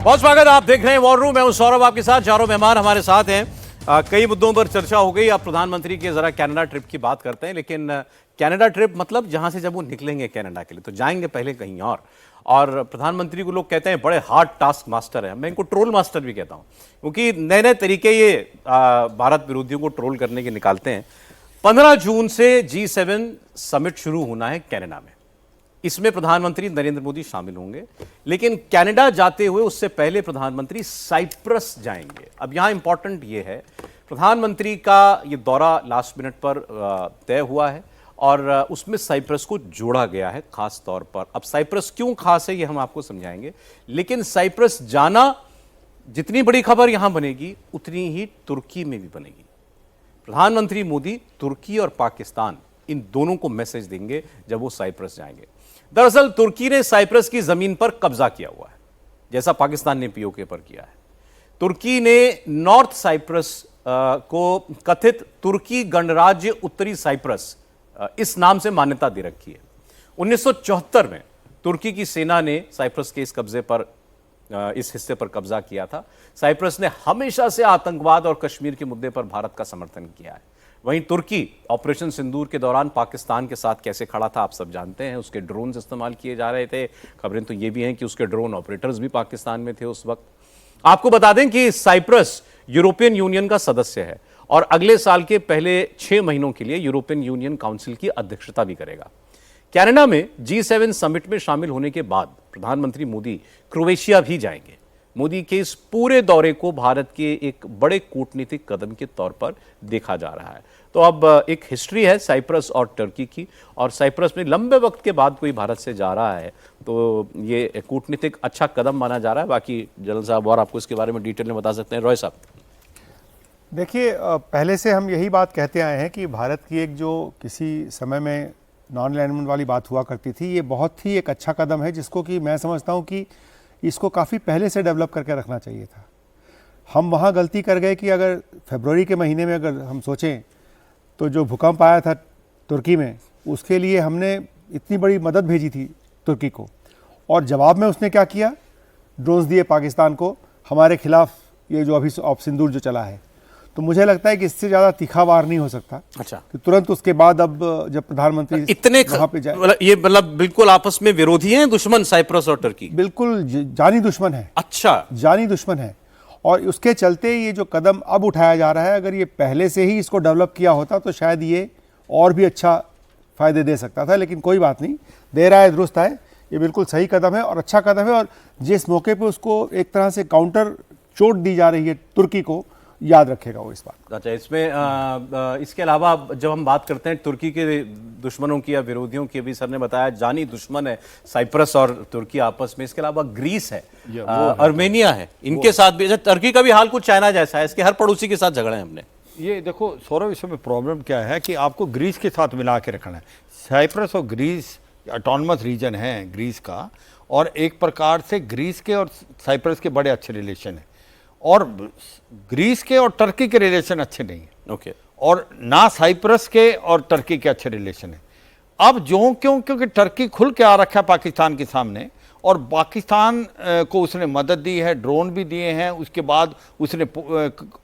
बहुत स्वागत, आप देख रहे हैं वॉर रूम। मैं हूं सौरभ, आपके साथ। चारों मेहमान हमारे साथ हैं। कई मुद्दों पर चर्चा हो गई। अब प्रधानमंत्री के जरा कनाडा ट्रिप की बात करते हैं। लेकिन कनाडा ट्रिप मतलब जहां से जब वो निकलेंगे कनाडा के लिए तो जाएंगे पहले कहीं और प्रधानमंत्री को लोग कहते हैं बड़े हार्ड टास्क मास्टर है। मैं इनको ट्रोल मास्टर भी कहता हूं, क्योंकि नए नए तरीके ये भारत विरोधियों को ट्रोल करने के निकालते हैं। 15 जून से G7 समिट शुरू होना है कनाडा में। इसमें प्रधानमंत्री नरेंद्र मोदी शामिल होंगे, लेकिन कनाडा जाते हुए उससे पहले प्रधानमंत्री साइप्रस जाएंगे। अब यहां इंपॉर्टेंट यह है, प्रधानमंत्री का यह दौरा लास्ट मिनट पर तय हुआ है और उसमें साइप्रस को जोड़ा गया है खास तौर पर। अब साइप्रस क्यों खास है, यह हम आपको समझाएंगे। लेकिन साइप्रस जाना, जितनी बड़ी खबर यहां बनेगी उतनी ही तुर्की में भी बनेगी। प्रधानमंत्री मोदी तुर्की और पाकिस्तान इन दोनों को मैसेज देंगे जब वो साइप्रस जाएंगे। दरअसल तुर्की ने साइप्रस की जमीन पर कब्जा किया हुआ है, जैसा पाकिस्तान ने पीओके पर किया है। तुर्की ने नॉर्थ साइप्रस को कथित तुर्की गणराज्य उत्तरी साइप्रस इस नाम से मान्यता दे रखी है। 1974 में तुर्की की सेना ने साइप्रस के इस हिस्से पर कब्जा किया था। साइप्रस ने हमेशा से आतंकवाद और कश्मीर के मुद्दे पर भारत का समर्थन किया है। वहीं तुर्की ऑपरेशन सिंदूर के दौरान पाकिस्तान के साथ कैसे खड़ा था आप सब जानते हैं। उसके ड्रोन इस्तेमाल किए जा रहे थे। खबरें तो ये भी हैं कि उसके ड्रोन ऑपरेटर्स भी पाकिस्तान में थे उस वक्त। आपको बता दें कि साइप्रस यूरोपियन यूनियन का सदस्य है और अगले साल के पहले 6 महीनों के लिए यूरोपियन यूनियन काउंसिल की अध्यक्षता भी करेगा। कनाडा में G7 समिट में शामिल होने के बाद प्रधानमंत्री मोदी क्रोएशिया भी जाएंगे। मोदी के इस पूरे दौरे को भारत के एक बड़े कूटनीतिक कदम के तौर पर देखा जा रहा है। तो अब एक हिस्ट्री है साइप्रस और टर्की की, और साइप्रस में लंबे वक्त के बाद कोई भारत से जा रहा है तो ये कूटनीतिक अच्छा कदम माना जा रहा है। बाकी जनरल साहब और आपको इसके बारे में डिटेल में बता सकते हैं। रॉय साहब, देखिए, पहले से हम यही बात कहते आए हैं कि भारत की एक जो किसी समय में नॉन अलाइनमेंट वाली बात हुआ करती थी, ये बहुत ही एक अच्छा कदम है जिसको कि मैं समझता हूँ कि इसको काफ़ी पहले से डेवलप करके रखना चाहिए था। हम वहाँ गलती कर गए कि अगर फरवरी के महीने में अगर हम सोचें तो जो भूकंप आया था तुर्की में, उसके लिए हमने इतनी बड़ी मदद भेजी थी तुर्की को, और जवाब में उसने क्या किया, ड्रोन्स दिए पाकिस्तान को हमारे खिलाफ। ये जो अभी ऑप सिंदूर जो चला है, तो मुझे लगता है कि इससे ज़्यादा तीखा वार नहीं हो सकता। अच्छा, कि तुरंत उसके बाद अब जब प्रधानमंत्री इतने वहाँ पे जाए, ये मतलब बिल्कुल आपस में विरोधी हैं, दुश्मन साइप्रस और टर्की? बिल्कुल जानी दुश्मन है। अच्छा, जानी दुश्मन है। और उसके चलते ये जो कदम अब उठाया जा रहा है, अगर ये पहले से ही इसको डेवलप किया होता तो शायद ये और भी अच्छा फ़ायदे दे सकता था। लेकिन कोई बात नहीं, देर आए दुरुस्त आए। ये बिल्कुल सही कदम है और अच्छा कदम है, और जिस मौके पे उसको एक तरह से काउंटर चोट दी जा रही है तुर्की को, याद रखेगा वो इस बात। अच्छा, इसमें इसके अलावा जब हम बात करते हैं तुर्की के दुश्मनों की या विरोधियों की, अभी सर ने बताया जानी दुश्मन है साइप्रस और तुर्की आपस में। इसके अलावा ग्रीस है, अर्मेनिया है, इनके साथ भी। तुर्की का भी हाल कुछ चाइना जैसा है, इसके हर पड़ोसी के साथ झगड़े हैं हमने। ये देखो सौरभ, इसमें प्रॉब्लम क्या है कि आपको ग्रीस के साथ मिला के रखना है। साइप्रस और ग्रीस ऑटोनमस रीजन है ग्रीस का, और एक प्रकार से ग्रीस के और साइप्रस के बड़े अच्छे रिलेशन हैं, और ग्रीस के और टर्की के रिलेशन अच्छे नहीं हैं। ओके। और ना साइप्रस के और टर्की के अच्छे रिलेशन हैं। अब क्योंकि टर्की खुल के आ रखा है पाकिस्तान के सामने, और पाकिस्तान को उसने मदद दी है, ड्रोन भी दिए हैं, उसके बाद उसने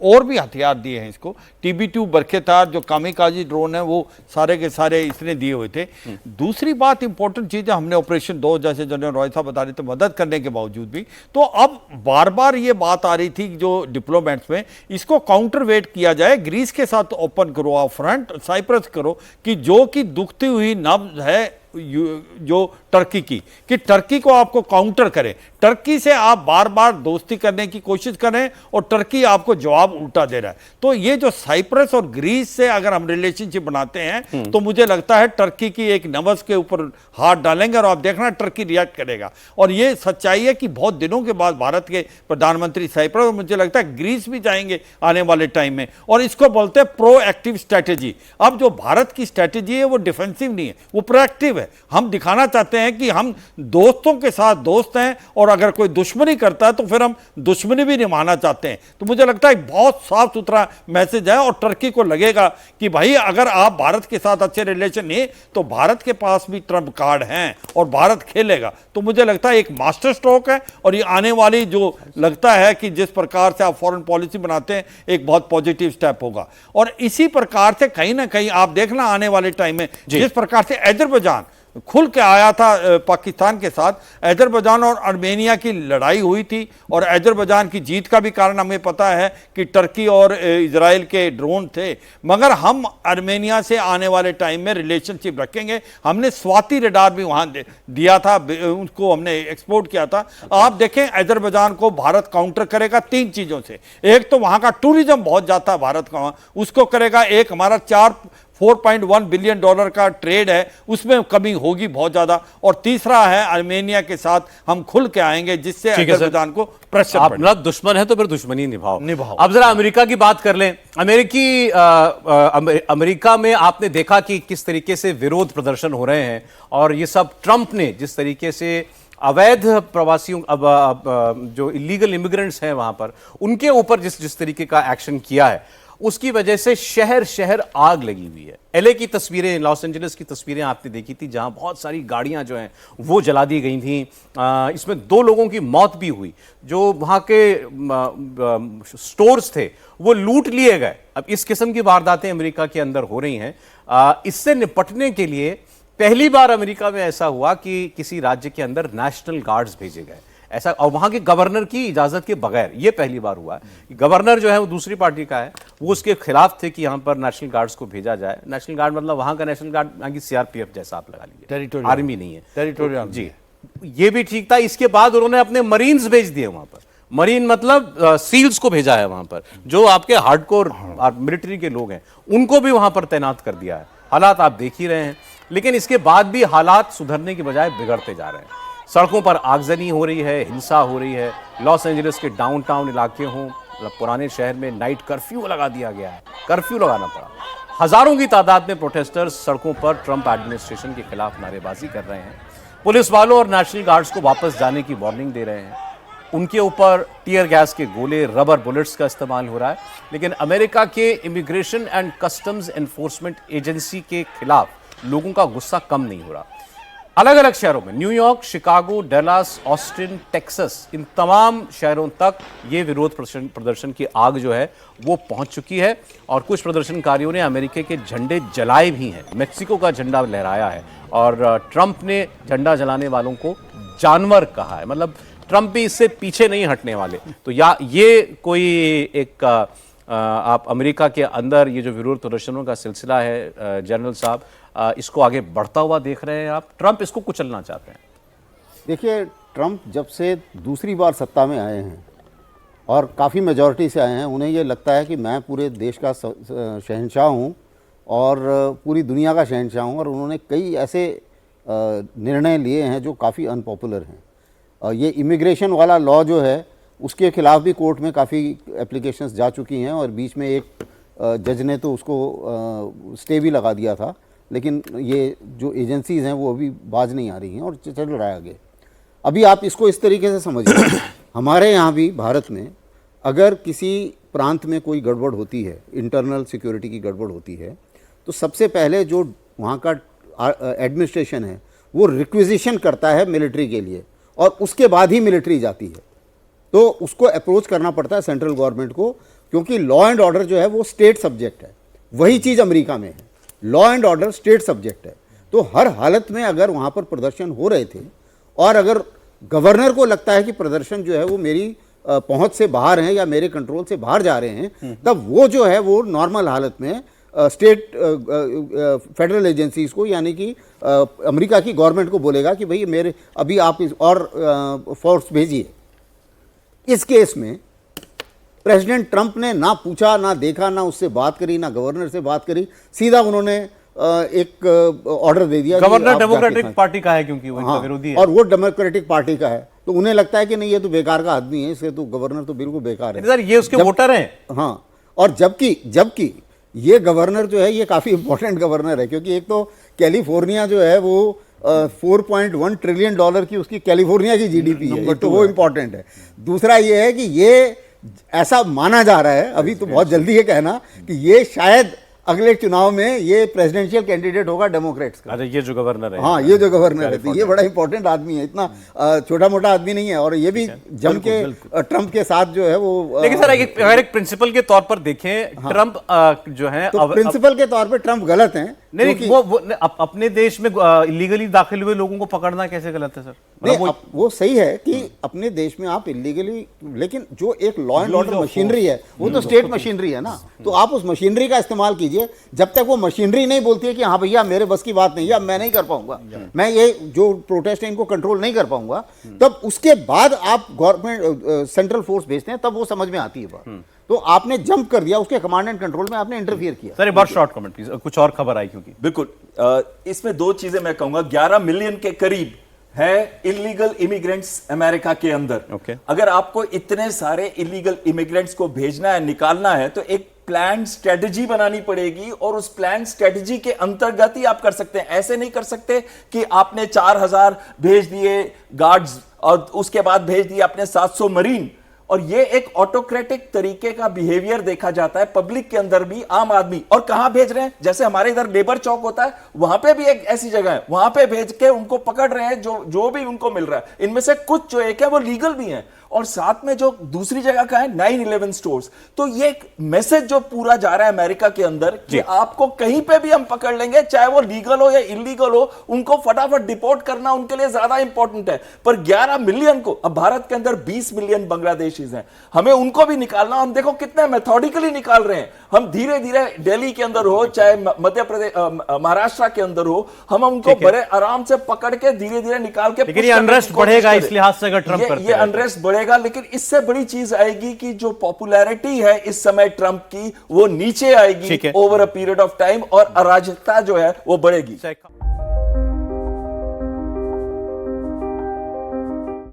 और भी हथियार दिए हैं इसको। TB2 बरखेतार जो कामिकाजी ड्रोन है वो सारे के सारे इसने दिए हुए थे। दूसरी बात इंपॉर्टेंट चीज़ है, हमने ऑपरेशन 2 जैसे जनरल रॉय साहब बता रहे थे, मदद करने के बावजूद भी, तो अब बार बार ये बात आ रही थी जो डिप्लोमेट्स में, इसको काउंटर वेट किया जाए, ग्रीस के साथ ओपन करो आप फ्रंट, साइप्रस करो, कि जो कि दुखती हुई नब्ज है जो टर्की की, कि टर्की को आपको काउंटर करें। टर्की से आप बार बार दोस्ती करने की कोशिश करें और टर्की आपको जवाब उल्टा दे रहा है। तो ये जो साइप्रस और ग्रीस से अगर हम रिलेशनशिप बनाते हैं तो मुझे लगता है टर्की की एक नवज के ऊपर हाथ डालेंगे और आप देखना टर्की रिएक्ट करेगा। और ये सच्चाई है कि बहुत दिनों के बाद भारत के प्रधानमंत्री साइप्रस, और मुझे लगता है ग्रीस भी जाएंगे आने वाले टाइम में, और इसको बोलते हैं प्रो एक्टिव स्ट्रैटेजी। अब जो भारत की स्ट्रैटेजी है वो डिफेंसिव नहीं है, वो प्रोएक्टिव है। है। हम दिखाना चाहते हैं कि हम दोस्तों के साथ दोस्त हैं, और अगर कोई दुश्मनी करता है तो फिर हम दुश्मनी भी निभाना चाहते हैं। तो मुझे लगता है एक बहुत साफ सुथरा मैसेज है, और टर्की को लगेगा कि भाई अगर आप भारत के साथ अच्छे रिलेशन नहीं, तो भारत के पास भी ट्रम्प कार्ड हैं और भारत खेलेगा। तो मुझे लगता है एक मास्टर स्ट्रोक है, और ये आने वाली जो लगता है कि जिस प्रकार से आप फॉरेन पॉलिसी बनाते हैं, एक बहुत पॉजिटिव स्टेप होगा। और इसी प्रकार से कहीं ना कहीं आप देखना आने वाले टाइम में जिस प्रकार से अजरबैजान खुल के आया था पाकिस्तान के साथ, अजरबैजान और आर्मेनिया की लड़ाई हुई थी, और अजरबैजान की जीत का भी कारण हमें पता है कि टर्की और इजराइल के ड्रोन थे। मगर हम आर्मेनिया से आने वाले टाइम में रिलेशनशिप रखेंगे। हमने स्वाति रडार भी वहां दिया था, उसको हमने एक्सपोर्ट किया था। आप देखें अजरबैजान को भारत काउंटर करेगा 3 चीजों से। एक तो वहां का टूरिज्म बहुत जाता है भारत का, वहां उसको करेगा। एक हमारा 4.1 बिलियन डॉलर का ट्रेड है, उसमें कमी होगी बहुत ज्यादा। और तीसरा है आर्मेनिया के साथ हम खुल के आएंगे, जिससे अजरबैजान को प्रेशर आप मतलब दुश्मन है तो फिर दुश्मनी निभाओ। निभाओ। अब जरा अमेरिका की बात कर लें। अमेरिका में आपने देखा कि किस तरीके से विरोध प्रदर्शन हो रहे हैं, और ये सब ट्रंप ने जिस तरीके से अवैध प्रवासियों, जो इलीगल इमिग्रेंट्स हैं वहां पर, उनके ऊपर जिस तरीके का एक्शन किया है, उसकी वजह से शहर शहर आग लगी हुई है। एलए की तस्वीरें, लॉस एंजलिस की तस्वीरें आपने देखी थी, जहां बहुत सारी गाड़ियां जो हैं वो जला दी गई थी। इसमें 2 लोगों की मौत भी हुई। जो वहां के स्टोर्स थे वो लूट लिए गए। अब इस किस्म की वारदातें अमेरिका के अंदर हो रही हैं। इससे निपटने के लिए पहली बार अमेरिका में ऐसा हुआ कि किसी राज्य के अंदर नेशनल गार्ड्स भेजे गए, ऐसा, और वहां के गवर्नर की इजाजत के बगैर। ये पहली बार हुआ है। गवर्नर जो है वो दूसरी पार्टी का है, वो उसके खिलाफ थे कि यहां पर नेशनल गार्ड्स को भेजा जाए। नेशनल गार्ड मतलब वहां का नेशनल गार्ड, वहां की सीआरपीएफ जैसा आप लगा लीजिए, टेरिटोरियल आर्मी नहीं है, टेरिटोरियल जी। ये भी ठीक था। इसके बाद उन्होंने अपने मरीन्स भेज दिए वहां पर। मरीन मतलब सील्स को भेजा है वहां पर, जो आपके हार्डकोर मिलिट्री के लोग हैं, उनको भी वहां पर तैनात कर दिया है। हालात आप देख ही रहे हैं। लेकिन इसके बाद भी हालात सुधरने की बजाय बिगड़ते जा रहे हैं। सड़कों पर आगजनी हो रही है, हिंसा हो रही है। लॉस एंजलिस के डाउनटाउन इलाके हों, पुराने शहर में नाइट कर्फ्यू लगा दिया गया है, कर्फ्यू लगाना पड़ा। हजारों की तादाद में प्रोटेस्टर्स सड़कों पर ट्रंप एडमिनिस्ट्रेशन के खिलाफ नारेबाजी कर रहे हैं। पुलिस वालों और नेशनल गार्ड्स को वापस जाने की वार्निंग दे रहे हैं। उनके ऊपर टीयर गैस के गोले, रबर बुलेट्स का इस्तेमाल हो रहा है। लेकिन अमेरिका के immigration and customs enforcement agency के खिलाफ लोगों का गुस्सा कम नहीं हो रहा। अलग अलग शहरों में, New York, Chicago, Dallas, Austin, Texas, इन तमाम शहरों तक ये विरोध प्रदर्शन की आग जो है वो पहुंच चुकी है। और कुछ प्रदर्शनकारियों ने अमेरिका के झंडे जलाए भी हैं, मेक्सिको का झंडा लहराया है। और ट्रंप ने झंडा जलाने वालों को जानवर कहा है। मतलब ट्रंप भी इससे पीछे नहीं हटने वाले। तो या ये कोई एक आप अमेरिका के अंदर ये जो विरोध प्रदर्शनों का सिलसिला है, जनरल साहब, इसको आगे बढ़ता हुआ देख रहे हैं आप? ट्रंप इसको कुचलना चाहते हैं? देखिए, ट्रंप जब से दूसरी बार सत्ता में आए हैं और काफ़ी मेजॉरिटी से आए हैं, उन्हें ये लगता है कि मैं पूरे देश का शहंशाह हूँ और पूरी दुनिया का शहंशाह हूँ। और उन्होंने कई ऐसे निर्णय लिए हैं जो काफ़ी अनपॉपुलर हैं। ये इमिग्रेशन वाला लॉ जो है, उसके खिलाफ भी कोर्ट में काफ़ी एप्लीकेशंस जा चुकी हैं, और बीच में एक जज ने तो उसको स्टे भी लगा दिया था। लेकिन ये जो एजेंसीज़ हैं वो अभी बाज नहीं आ रही हैं और चल रहा है आगे। अभी आप इसको इस तरीके से समझिए, हमारे यहाँ भी भारत में अगर किसी प्रांत में कोई गड़बड़ होती है, इंटरनल सिक्योरिटी की गड़बड़ होती है, तो सबसे पहले जो वहाँ का एडमिनिस्ट्रेशन है वो रिक्विजिशन करता है मिलिट्री के लिए, और उसके बाद ही मिलिट्री जाती है। तो उसको अप्रोच करना पड़ता है सेंट्रल गवर्नमेंट को, क्योंकि लॉ एंड ऑर्डर जो है वो स्टेट सब्जेक्ट है। वही चीज़ अमेरिका में है, law and order state subject है। तो हर हालत में अगर वहाँ पर प्रदर्शन हो रहे थे, और अगर गवर्नर को लगता है कि प्रदर्शन जो है वो मेरी पहुँच से बाहर हैं या मेरे कंट्रोल से बाहर जा रहे हैं, तब वो जो है वो नॉर्मल हालत में स्टेट फेडरल एजेंसीज को, यानी कि अमेरिका की गवर्नमेंट को बोलेगा कि भाई मेरे अभी आप और फोर्स भेजिए। इस केस में प्रेसिडेंट ट्रंप ने ना पूछा, ना देखा, ना उससे बात करी, ना गवर्नर से बात करी, सीधा उन्होंने एक ऑर्डर दे दिया। गवर्नर डेमोक्रेटिक पार्टी का है, क्योंकि वो इनका विरोधी है, और वो डेमोक्रेटिक पार्टी का है। तो उन्हें लगता है कि नहीं, ये तो बेकार का आदमी है, इससे तो गवर्नर तो बिल्कुल बेकार है। सर, ये उसके वोटर हैं। हाँ, और जबकि ये गवर्नर जो है ये काफ़ी इंपॉर्टेंट गवर्नर है, क्योंकि एक तो कैलिफोर्निया जो है वो $4.1 ट्रिलियन की उसकी कैलिफोर्निया की जीडीपी है, तो वो इम्पोर्टेंट है। दूसरा ये है कि ये ऐसा माना जा रहा है, अभी तो बहुत जल्दी है कहना, कि ये शायद अगले चुनाव में ये प्रेसिडेंशियल कैंडिडेट होगा डेमोक्रेट्स का। अच्छा, ये जो गवर्नर है, हाँ, ये जो गवर्नर है, तो ये बड़ा इंपॉर्टेंट आदमी है, इतना छोटा मोटा आदमी नहीं है, और ये भी जम के ट्रंप के साथ जो है वो लेकिन सर अगर एक प्रिंसिपल के तौर पर देखें, ट्रंप जो है तो प्रिंसिपल के तौर पे ट्रंप गलत हैं। नहीं, वो अपने देश में इलीगली दाखिल हुए लोगों को पकड़ना कैसे गलत है सर? नहीं, वो सही है कि अपने देश में आप इलीगली, लेकिन जो एक लॉ एंड ऑर्डर मशीनरी है वो तो स्टेट मशीनरी है ना, तो आप उस मशीनरी का इस्तेमाल कीजिए। जब तक वो मशीनरी नहीं बोलती है कि हाँ भैया मेरे बस की बात नहीं है, अब मैं नहीं कर पाऊंगा, मैं ये जो प्रोटेस्ट है इनको कंट्रोल नहीं कर पाऊंगा, तब उसके बाद आप गवर्नमेंट सेंट्रल फोर्स भेजते हैं, तब वो समझ में आती है बात। तो आपने जंप कर दिया, उसके कमांड एंड कंट्रोल में आपने इंटरफियर किया। सर एक बहुत शॉर्ट कमेंट प्लीज, कुछ और खबर आई क्योंकि बिल्कुल, इसमें दो चीजें मैं कहूंगा। 11 मिलियन के करीब है इलीगल इमिग्रेंट्स अमेरिका के अंदर। Okay. अगर आपको इतने सारे इलीगल इमिग्रेंट्स को भेजना है, निकालना है, तो एक प्लान स्ट्रेटजी बनानी पड़ेगी, और उस प्लान स्ट्रेटजी के अंतर्गत ही आप कर सकते हैं। ऐसे नहीं कर सकते कि आपने 4000 भेज दिए गार्ड्स और उसके बाद भेज दिए आपने 700 मरीन, और ये एक ऑटोक्रेटिक तरीके का बिहेवियर देखा जाता है पब्लिक के अंदर भी, आम आदमी। और कहां भेज रहे हैं? जैसे हमारे इधर लेबर चौक होता है, वहां पे भी एक ऐसी जगह है, वहां पे भेज के उनको पकड़ रहे हैं, जो भी उनको मिल रहा है। इनमें से कुछ जो एक है वो लीगल भी है, और साथ में जो दूसरी जगह का है 9/11 स्टोर्स। तो ये एक मैसेज जो पूरा जा रहा है अमेरिका के अंदर कि आपको कहीं पे भी हम पकड़ लेंगे, चाहे वो लीगल हो या इलीगल हो, उनको फटाफट डिपोर्ट करना उनके लिए ज्यादा इंपॉर्टेंट है। पर 11 मिलियन को, अब भारत के अंदर 20 मिलियन बांग्लादेशीज हैं, हमें उनको भी निकालना। हम देखो कितने मेथोडिकली निकाल रहे हैं, हम धीरे धीरे दिल्ली के अंदर हो चाहे मध्य प्रदेश महाराष्ट्र के अंदर हो, हम उनको बड़े आराम से पकड़ के धीरे धीरे निकाल के। लेकिन ये अनरेस्ट बढ़ेगा इस लिहाज से अगर ट्रंप करते हैं, ये अनरेस्ट बढ़ेगा, लेकिन इससे बड़ी चीज आएगी कि जो पॉपुलैरिटी है इस समय ट्रंप की, वो नीचे आएगी over a period of time, और अराजकता जो है वो बढ़ेगी।